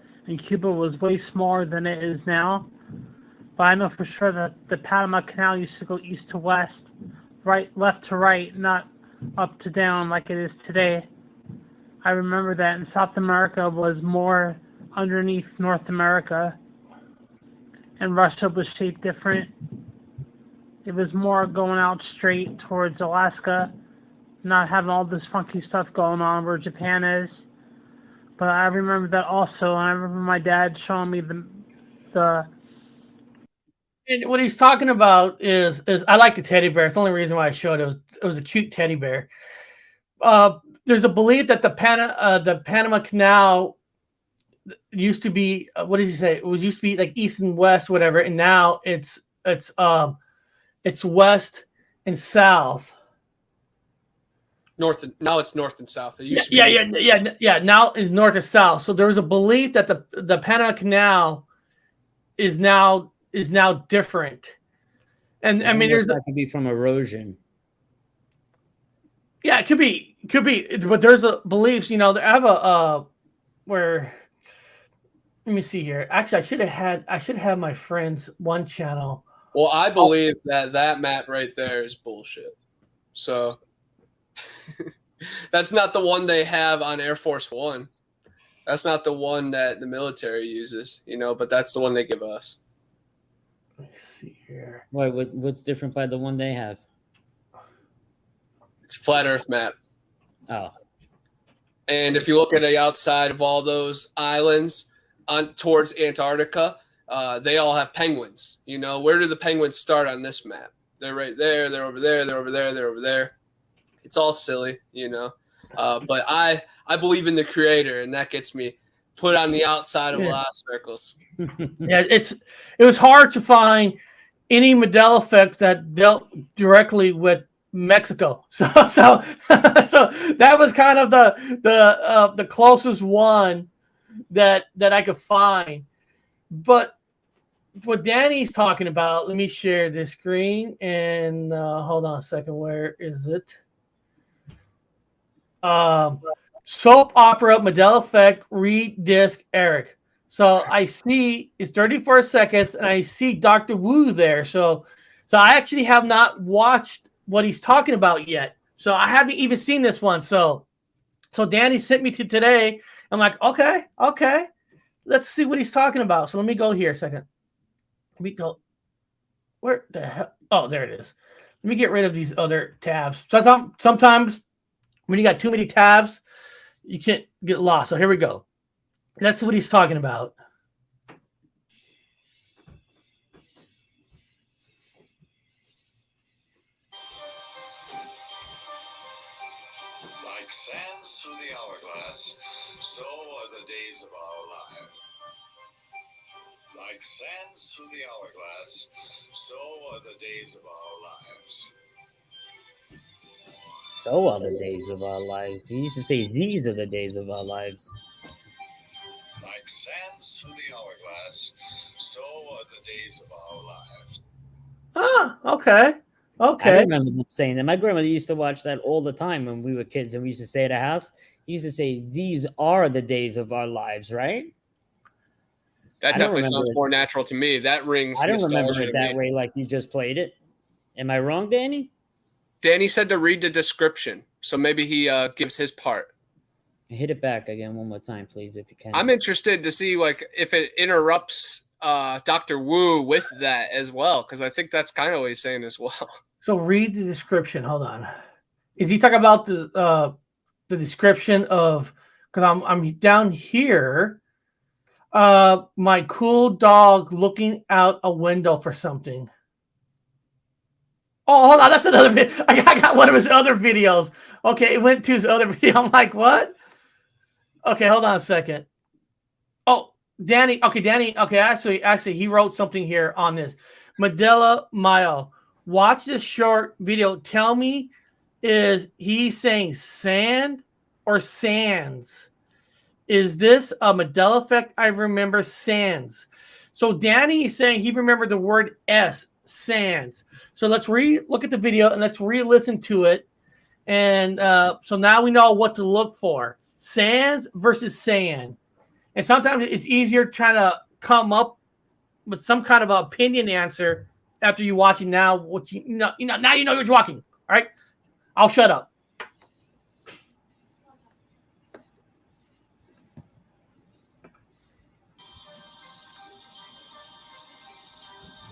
was way smaller than it is now. But I know for sure that the Panama Canal used to go east to west, left to right, not up to down like it is today. I remember that, and South America was more underneath North America, and Russia was shaped different. It was more going out straight towards Alaska, not having all this funky stuff going on where Japan is. But I remember that also, and I remember my dad showing me the. And what he's talking about is I like the teddy bear. It's the only reason why I showed it. It was a cute teddy bear. There's a belief that the Panama Canal used to be what did he say? It was used to be like east and west, whatever, and now it's west and south. Now it's north and south. It used to be yeah. Now it's north and south. So there was a belief that the Panama Canal is now different. And I mean, that could be from erosion. Yeah, it could be, but there's a beliefs. I have a where. Let me see here. Actually, I should have my friend's one channel. Well, I believe that map right there is bullshit. So that's not the one they have on Air Force One. That's not the one that the military uses, but that's the one they give us. Let me see here. Wait, what's different by the one they have? It's a flat Earth map. Oh. And if you look at the outside of all those islands towards Antarctica, they all have penguins. Where do the penguins start on this map? They're right there. They're over there. They're over there. They're over there. It's all silly, But I believe in the creator, and that gets me put on the outside of a lot of circles. Yeah, it was hard to find any Mandela effect that dealt directly with Mexico. So that was kind of the closest one that I could find. But what Danny's talking about, let me share this screen and hold on a second. Where is it? Soap opera Mandela effect read disc Eric. So I see it's 34 seconds and I see Dr. Wu there. So I actually have not watched what he's talking about yet. So I haven't even seen this one. So Danny sent me to today. I'm like, okay. Let's see what he's talking about. So let me go here a second. Let me go. Where the hell? Oh, there it is. Let me get rid of these other tabs. So sometimes when you got too many tabs, you can't get lost. So here we go. That's what he's talking about. Like sands through the hourglass, so are the days of our lives. Like sands through the hourglass, so are the days of our lives. So are the days of our lives. He used to say, these are the days of our lives. Like sands through the hourglass, so are the days of our lives. Ah, okay. I remember them saying that. My grandmother used to watch that all the time when we were kids and we used to stay at a house. He used to say, these are the days of our lives, right? That definitely sounds more natural to me. That rings. I don't remember it that way like you just played it. Am I wrong, Danny? Danny said to read the description. So maybe he gives his part. Hit it back again one more time, please, if you can. I'm interested to see if it interrupts Dr. Wu with that as well, because I think that's kind of what he's saying as well. So read the description. Hold on. Is he talking about the description of? Because I'm down here. My cool dog looking out a window for something. Oh, hold on. That's another video. I got one of his other videos. Okay, it went to his other video. I'm like, what? Okay, hold on a second. Oh, Danny. Okay, Danny. Okay, actually, he wrote something here on this. Mandela Mayo. Watch this short video. Tell me, is he saying sand or sands? Is this a Mandela effect? I remember sands. So Danny is saying he remembered the word S, sands. So let's look at the video and let's re-listen to it. And so now we know what to look for. Sands versus sand. And sometimes it's easier trying to come up with some kind of opinion answer after you watching now. What now you know what you're watching. All right, I'll shut up.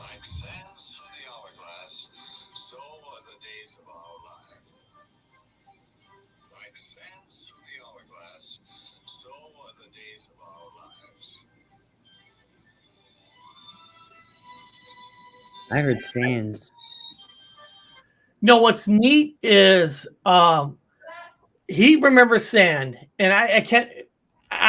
Like sands through the hourglass, so are the days of our lives. Like sands through the hourglass, so are the days of our lives. I heard sands. No, what's neat is he remembers sand, and I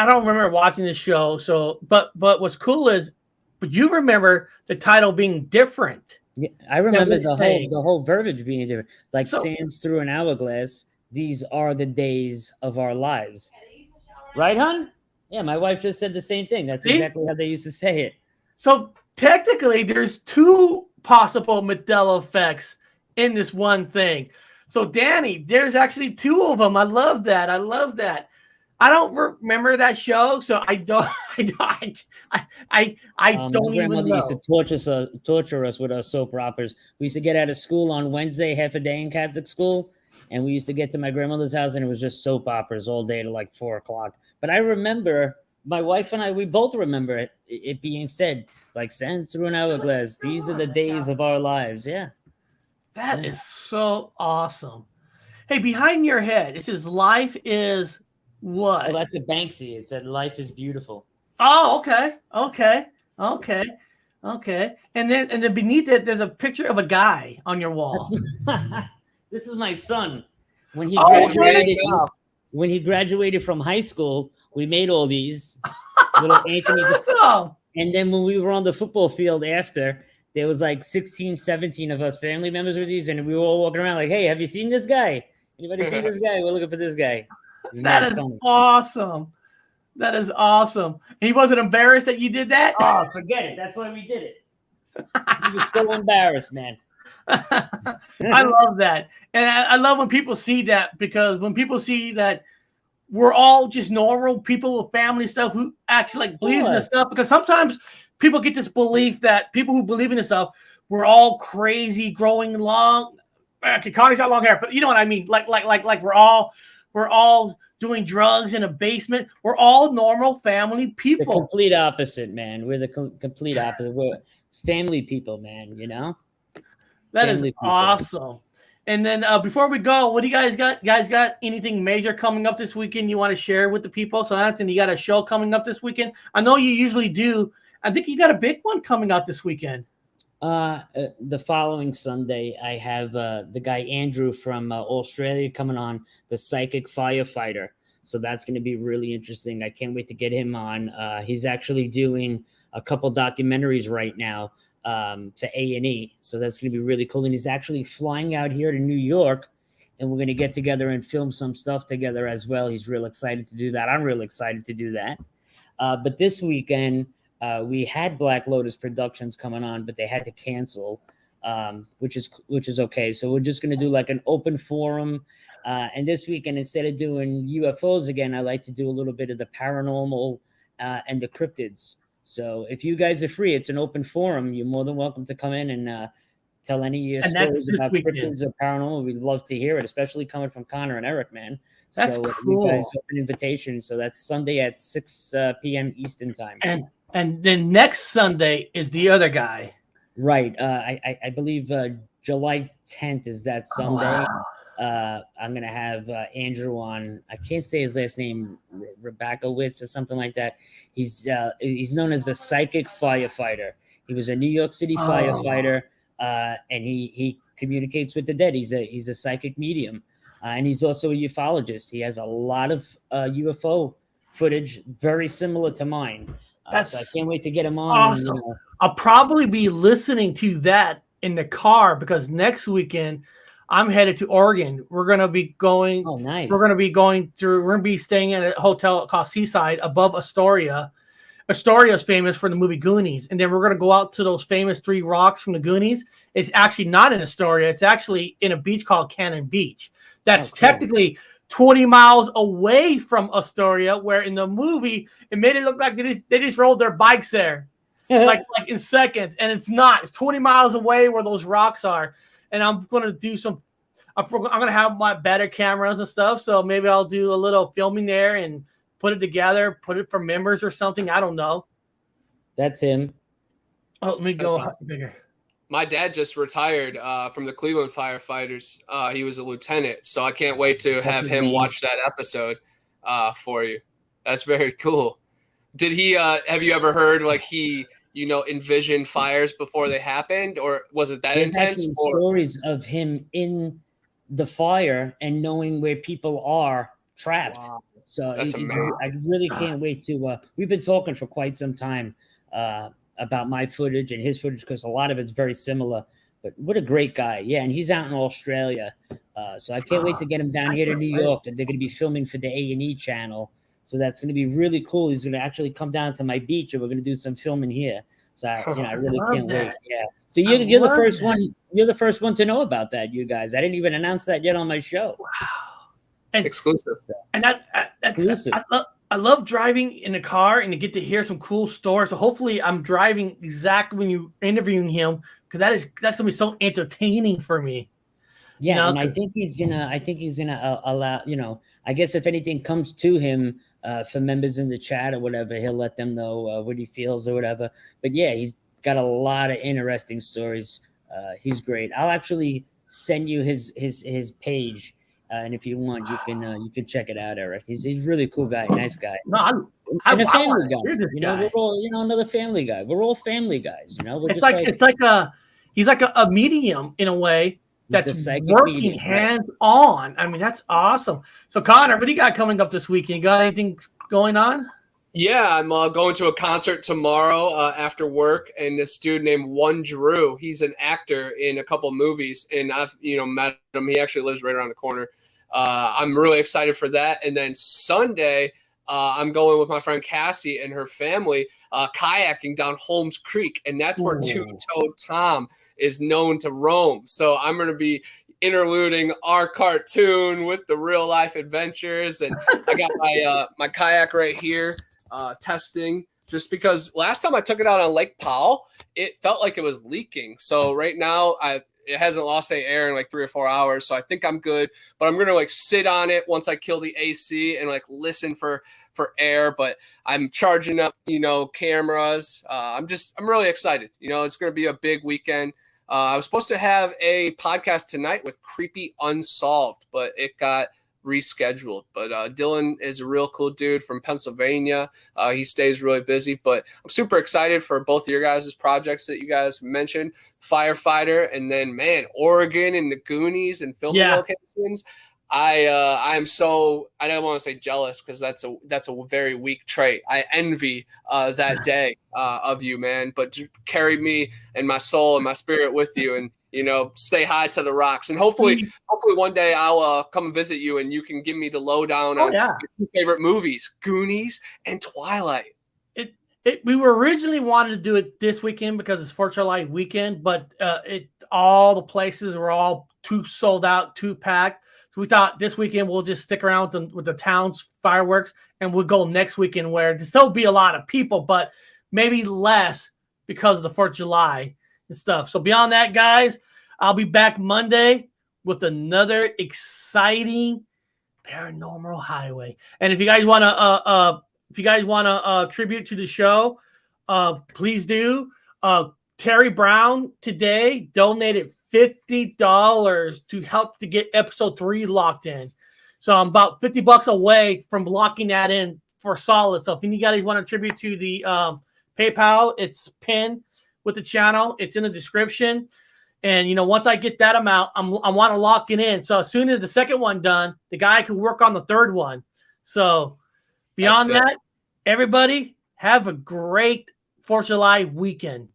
don't remember watching the show. So, but what's cool is, but you remember the title being different. Yeah, I remember the whole verbiage being different. Like sands through an hourglass. These are the days of our lives. Right, hon? Yeah, my wife just said the same thing. That's exactly how they used to say it. So technically, there's two possible Mandela effects in this one thing. So Danny, there's actually two of them. I love that. I don't remember that show, so I don't My grandmother used to torture us with our soap operas. We used to get out of school on Wednesday, half a day in Catholic school, and we used to get to my grandmother's house, and it was just soap operas all day to like 4 o'clock. But I remember, my wife and I, we both remember it being said, like, sand through an hourglass. These are the days of our lives. Yeah. That is so awesome. Hey, behind your head, it says life is what? Oh, that's a Banksy. It said life is beautiful. Oh, okay. And then beneath it, there's a picture of a guy on your wall. This is my son. When he graduated from high school, we made all these little Anthony's. Awesome. And then when we were on the football field after, there was like 16, 17 of us family members with these, and we were all walking around like, hey, have you seen this guy? Anybody see this guy? We're looking for this guy. That is awesome. That is awesome. And he wasn't embarrassed that you did that? Oh, forget it. That's why we did it. He was so embarrassed, man. I love that. And I love when people see that, because when people see that we're all just normal people with family stuff who actually like believes in this stuff, because sometimes people get this belief that people who believe in this stuff, we're all crazy, growing long. Connie's got long hair, but you know what I mean? Like we're all doing drugs in a basement. We're all normal family people. The complete opposite, man. We're the complete opposite. We're family people, man, you know? That is awesome. And then before we go, what do you guys got? Guys got anything major coming up this weekend you want to share with the people? So Anthony, you got a show coming up this weekend? I know you usually do. I think you got a big one coming out this weekend. The following Sunday, I have the guy Andrew from Australia coming on, the psychic firefighter. So that's going to be really interesting. I can't wait to get him on. He's actually doing a couple documentaries right now for A&E. So that's going to be really cool. And he's actually flying out here to New York, and we're going to get together and film some stuff together as well. He's real excited to do that. I'm real excited to do that. But this weekend, we had Black Lotus Productions coming on, but they had to cancel, which is okay. So we're just going to do like an open forum. And this weekend, instead of doing UFOs again, I like to do a little bit of the paranormal and the cryptids. So if you guys are free, it's an open forum. You're more than welcome to come in and tell any of your stories about cryptids or paranormal. We'd love to hear it, especially coming from Connor and Eric, man. That's cool. You guys open invitation. So that's Sunday at 6 p.m. Eastern time. And then next Sunday is the other guy. Right. I believe July 10th is that Sunday. Wow. I'm going to have Andrew on. I can't say his last name, Rebakowitz or something like that. He's known as the psychic firefighter. He was a New York City firefighter, and he communicates with the dead. He's a psychic medium, and he's also a ufologist. He has a lot of UFO footage very similar to mine. So I can't wait to get him on. Awesome. And, I'll probably be listening to that in the car, because next weekend I'm headed to Oregon. We're going to be going. Oh, nice. We're going to be staying at a hotel called Seaside above Astoria. Astoria is famous for the movie Goonies. And then we're going to go out to those famous 3 rocks from the Goonies. It's actually not in Astoria. It's actually in a beach called Cannon Beach. That's technically 20 miles away from Astoria, where in the movie, it made it look like they just rolled their bikes there, like in seconds. And it's not. It's 20 miles away where those rocks are. And I'm going to do I'm going to have my better cameras and stuff. So maybe I'll do a little filming there and put it together, put it for members or something. I don't know. That's him. Oh, let me go bigger. My dad just retired from the Cleveland firefighters. He was a lieutenant. So I can't wait to have him watch that episode for you. That's very cool. Did he? Have you ever heard like he, envisioned fires before they happened, or was it that There's intense? Actually stories of him in the fire and knowing where people are trapped. Wow. So That's amazing. I really can't wait to. We've been talking for quite some time about my footage and his footage because a lot of it's very similar. But what a great guy. Yeah, and he's out in Australia. So I can't wait to get him down here to New York. And they're going to be filming for the A&E channel. So that's going to be really cool. He's going to actually come down to my beach and we're going to do some filming here. So I really can't wait. Yeah. So you're the first one. You're the first one to know about that, you guys. I didn't even announce that yet on my show. Wow. And exclusive. And exclusive. I love driving in a car and to get to hear some cool stories. So hopefully I'm driving exactly when you're interviewing him because that's gonna be so entertaining for me. Yeah, and I think he's gonna allow, I guess if anything comes to him for members in the chat or whatever, he'll let them know what he feels or whatever. But yeah, he's got a lot of interesting stories. He's great. I'll actually send you his page, and if you want, you can check it out, Eric. He's a really cool guy, nice guy. No, and a family guy. Guy. We're all another family guy. We're all family guys. We're it's like he's like a medium in a way. That's working hands on. I mean, that's awesome. So, Connor, what do you got coming up this weekend? Got anything going on? Yeah, I'm going to a concert tomorrow after work, and this dude named One Drew, he's an actor in a couple movies, and I've met him. He actually lives right around the corner. I'm really excited for that. And then Sunday, I'm going with my friend Cassie and her family kayaking down Holmes Creek, and that's where Two-Toed Tom is known to roam. So I'm going to be interluding our cartoon with the real life adventures. And I got my kayak right here testing, just because last time I took it out on Lake Powell, it felt like it was leaking. So right now it hasn't lost any air in like 3 or 4 hours. So I think I'm good, but I'm going to like sit on it once I kill the AC and like listen for air. But I'm charging up, cameras. I'm really excited. It's going to be a big weekend. I was supposed to have a podcast tonight with Creepy Unsolved, but it got rescheduled. But Dylan is a real cool dude from Pennsylvania. He stays really busy, but I'm super excited for both of your guys' projects that you guys mentioned, Firefighter, and then Oregon and the Goonies and filming locations. I don't want to say jealous because that's a very weak trait. I envy that day of you, man. But to carry me and my soul and my spirit with you, and stay high to the rocks. And hopefully one day I'll come visit you and you can give me the lowdown on your two favorite movies, Goonies and Twilight. We were originally wanted to do it this weekend because it's 4th of July weekend, but all the places were all too sold out, too packed. So we thought this weekend we'll just stick around with the town's fireworks, and we'll go next weekend where there'll still be a lot of people, but maybe less because of the 4th of July and stuff. So beyond that, guys, I'll be back Monday with another exciting Paranormal Highway. And if you guys want to tribute to the show, please do. Terry Brown today donated $50 to help to get episode 3 locked in. So I'm about $50 away from locking that in for solid. So if you guys want to tribute to the PayPal, it's pinned with the channel. It's in the description. And once I get that amount, I want to lock it in. So as soon as the second one done, the guy can work on the third one. So beyond that, everybody have a great 4th of July weekend.